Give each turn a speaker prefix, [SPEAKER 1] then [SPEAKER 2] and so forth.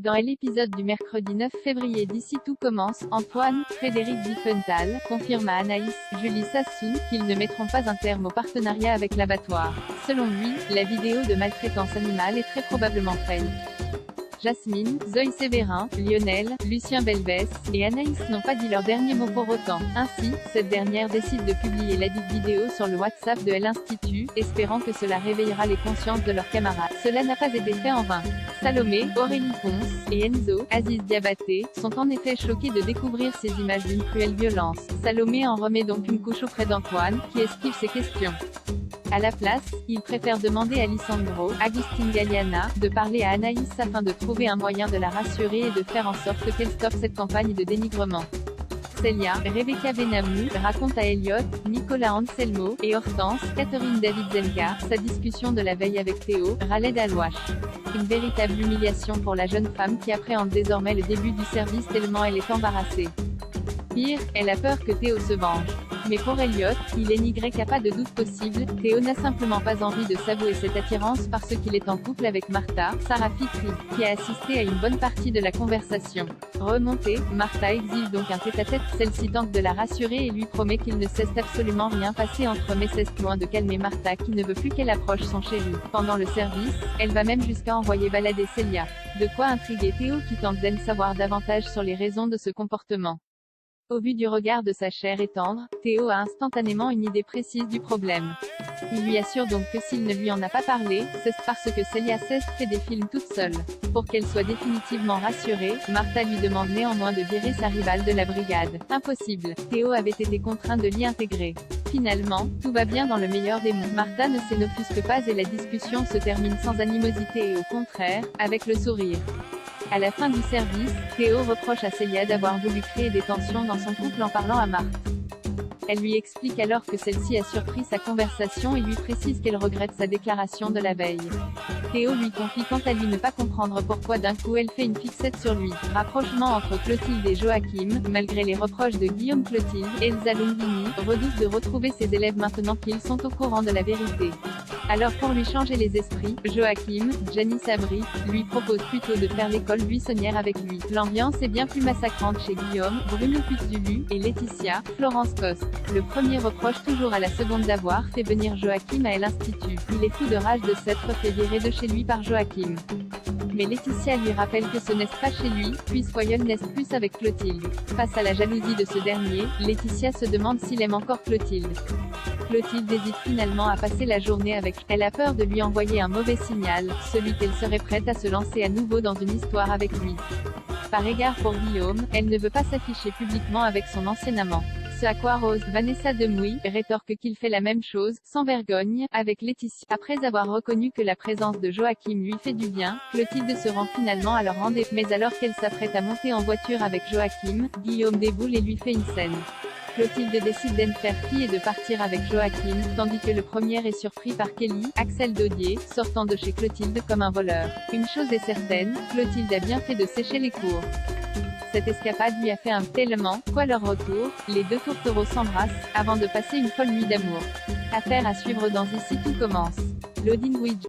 [SPEAKER 1] Dans l'épisode du mercredi 9 février d'Ici tout commence, Antoine, Frédéric Diffenthal, confirme à Anaïs, Julie Sassou, qu'ils ne mettront pas un terme au partenariat avec l'abattoir. Selon lui, la vidéo de maltraitance animale est très probablement fake. Jasmine, Zoé Sévérin, Lionel, Lucien Belbès et Anaïs n'ont pas dit leur dernier mot pour autant. Ainsi, cette dernière décide de publier ladite vidéo sur le WhatsApp de l'Institut, espérant que cela réveillera les consciences de leurs camarades. Cela n'a pas été fait en vain. Salomé, Aurélie Ponce et Enzo, Aziz Diabaté, sont en effet choqués de découvrir ces images d'une cruelle violence. Salomé en remet donc une couche auprès d'Antoine, qui esquive ses questions. À la place, il préfère demander à Lisandro, Agustin Galliana, de parler à Anaïs afin de trouver un moyen de la rassurer et de faire en sorte qu'elle stoppe cette campagne de dénigrement. Célia, Rebecca Benamou, raconte à Elliot, Nicolas Anselmo, et Hortense, Catherine David-Zenka, sa discussion de la veille avec Théo, Raled Alouache. Une véritable humiliation pour la jeune femme qui appréhende désormais le début du service tellement elle est embarrassée. Pire, elle a peur que Théo se venge. Mais pour Elliot, il est n'y a pas de doute possible, Théo n'a simplement pas envie de s'avouer cette attirance parce qu'il est en couple avec Martha, Sarah Fikri, qui a assisté à une bonne partie de la conversation. Remontée, Martha exige donc un tête-à-tête, celle-ci tente de la rassurer et lui promet qu'il ne cesse absolument rien passer entre mais c'est loin de calmer Martha qui ne veut plus qu'elle approche son chéri. Pendant le service, elle va même jusqu'à envoyer balader Célia. De quoi intriguer Théo qui tente d'en savoir davantage sur les raisons de ce comportement. Au vu du regard de sa chère et tendre, Théo a instantanément une idée précise du problème. Il lui assure donc que s'il ne lui en a pas parlé, c'est parce que Célia cesse fait des films toute seule. Pour qu'elle soit définitivement rassurée, Martha lui demande néanmoins de virer sa rivale de la brigade. Impossible. Théo avait été contraint de l'y intégrer. Finalement, tout va bien dans le meilleur des mondes. Martha ne s'offusque pas et la discussion se termine sans animosité et au contraire, avec le sourire. À la fin du service, Théo reproche à Célia d'avoir voulu créer des tensions dans son couple en parlant à Marthe. Elle lui explique alors que celle-ci a surpris sa conversation et lui précise qu'elle regrette sa déclaration de la veille. Théo lui confie quant à lui ne pas comprendre pourquoi d'un coup elle fait une fixette sur lui. Rapprochement entre Clotilde et Joachim, malgré les reproches de Guillaume. Clotilde, Elsa Longini, redoute de retrouver ses élèves maintenant qu'ils sont au courant de la vérité. Alors pour lui changer les esprits, Joachim, Gianni Sabri, lui propose plutôt de faire l'école buissonnière avec lui. L'ambiance est bien plus massacrante chez Guillaume, Bruno Putzulu, et Laetitia, Florence Coste. Le premier reproche toujours à la seconde d'avoir fait venir Joachim à l'Institut. Il est fou de rage de s'être fait virer de chez lui par Joachim. Mais Laetitia lui rappelle que ce n'est pas chez lui, puisque Foyol n'est plus avec Clotilde. Face à la jalousie de ce dernier, Laetitia se demande s'il aime encore Clotilde. Clotilde hésite finalement à passer la journée avec. Elle a peur de lui envoyer un mauvais signal, celui qu'elle serait prête à se lancer à nouveau dans une histoire avec lui. Par égard pour Guillaume, elle ne veut pas s'afficher publiquement avec son ancien amant. Ce à quoi Rose, Vanessa Demouy, rétorque qu'il fait la même chose, sans vergogne, avec Laetitia. Après avoir reconnu que la présence de Joachim lui fait du bien, Clotilde se rend finalement à leur rendez-vous. Mais alors qu'elle s'apprête à monter en voiture avec Joachim, Guillaume déboule et lui fait une scène. Clotilde décide d'en faire fi et de partir avec Joachim, tandis que le premier est surpris par Kelly, Axel Daudier, sortant de chez Clotilde comme un voleur. Une chose est certaine, Clotilde a bien fait de sécher les cours. Cette escapade lui a fait un tellement, quoi leur retour, les deux tourtereaux s'embrassent, avant de passer une folle nuit d'amour. Affaire à suivre dans Ici tout commence. Loading Widget.